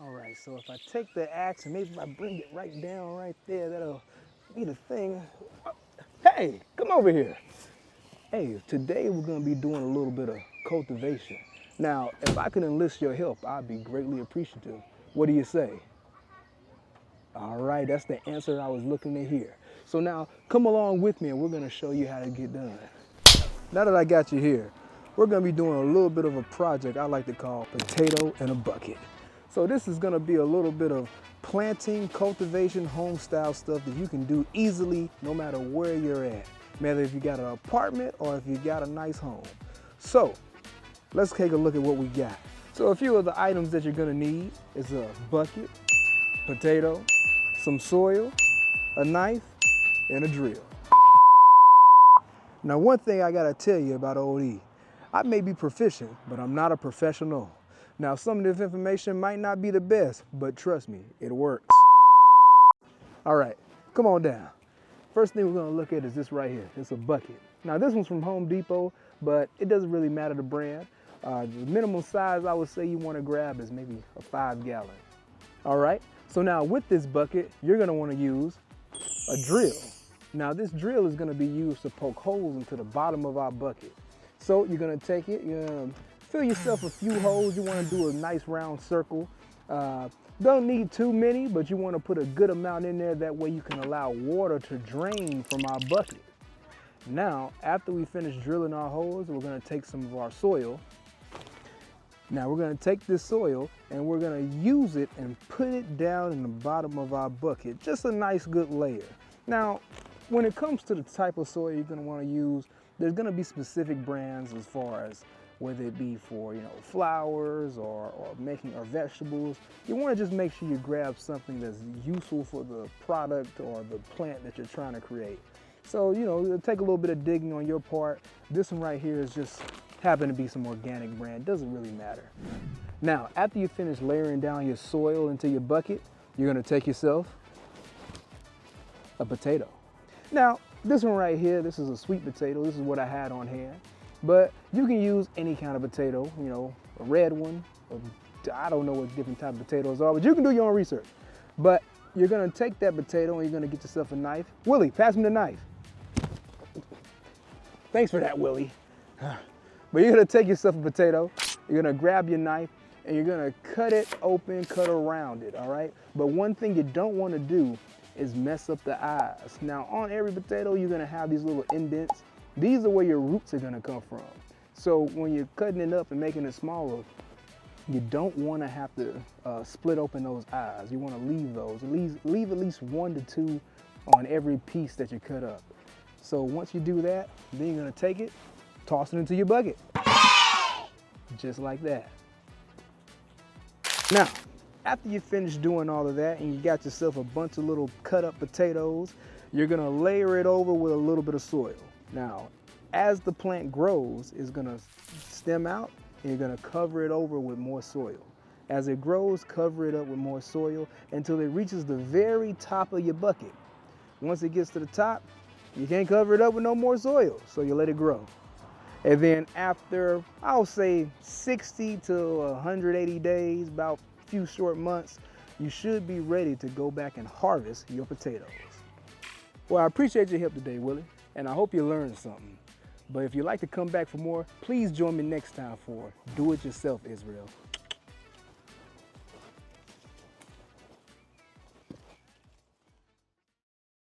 All right, so if I take the axe and maybe if I bring it right down right there, that'll be the thing. Hey, come over here. Hey, today we're gonna be doing a little bit of cultivation. Now, if I can enlist your help, I'd be greatly appreciative. What do you say? All right, that's the answer I was looking to hear. So now, come along with me and we're gonna show you how to get done. Now that I got you here, we're gonna be doing a little bit of a project I like to call potato in a bucket. So this is gonna be a little bit of planting, cultivation, home style stuff that you can do easily no matter where you're at. Whether if you got an apartment or if you got a nice home. So let's take a look at what we got. So a few of the items that you're gonna need is a bucket, potato, some soil, a knife, and a drill. Now one thing I gotta tell you about OD, I may be proficient, but I'm not a professional. Now some of this information might not be the best, but trust me, it works. All right, come on down. First thing we're gonna look at is this right here. It's a bucket. Now this one's from Home Depot, but it doesn't really matter the brand. The minimum size I would say you wanna grab is maybe a 5-gallon. All right, so now with this bucket, you're gonna wanna use a drill. Now this drill is gonna be used to poke holes into the bottom of our bucket. So you're gonna take it, you're gonna fill yourself a few holes. You wanna do a nice round circle. Don't need too many, but you wanna put a good amount in there. That way you can allow water to drain from our bucket. Now, after we finish drilling our holes, we're gonna take some of our soil. Now we're gonna take this soil and we're gonna use it and put it down in the bottom of our bucket. Just a nice good layer. Now, when it comes to the type of soil you're gonna wanna use, there's gonna be specific brands as far as whether it be for flowers or making or vegetables. You wanna just make sure you grab something that's useful for the product or the plant that you're trying to create. So, it'll take a little bit of digging on your part. This one right here is just happen to be some organic brand, doesn't really matter. Now, after you finish layering down your soil into your bucket, you're gonna take yourself a potato. Now, this one right here, this is a sweet potato. This is what I had on hand. But you can use any kind of potato, a red one. I don't know what different type of potatoes are, but you can do your own research. But you're gonna take that potato and you're gonna get yourself a knife. Willie, pass me the knife. Thanks for that, Willie. But you're gonna take yourself a potato, you're gonna grab your knife, and you're gonna cut it open, cut around it, all right? But one thing you don't wanna do is mess up the eyes. Now, on every potato, you're gonna have these little indents. These are where your roots are gonna come from. So when you're cutting it up and making it smaller, you don't wanna have to split open those eyes. You wanna leave those. Leave at least 1 to 2 on every piece that you cut up. So once you do that, then you're gonna take it, toss it into your bucket. Just like that. Now, after you finish doing all of that and you got yourself a bunch of little cut up potatoes, you're gonna layer it over with a little bit of soil. Now, as the plant grows, it's gonna stem out and you're gonna cover it over with more soil. As it grows, cover it up with more soil until it reaches the very top of your bucket. Once it gets to the top, you can't cover it up with no more soil, so you let it grow. And then after, I'll say 60 to 180 days, about a few short months, you should be ready to go back and harvest your potatoes. Well, I appreciate your help today, Willie, and I hope you learned something. But if you'd like to come back for more, please join me next time for Do It Yourself, Israel.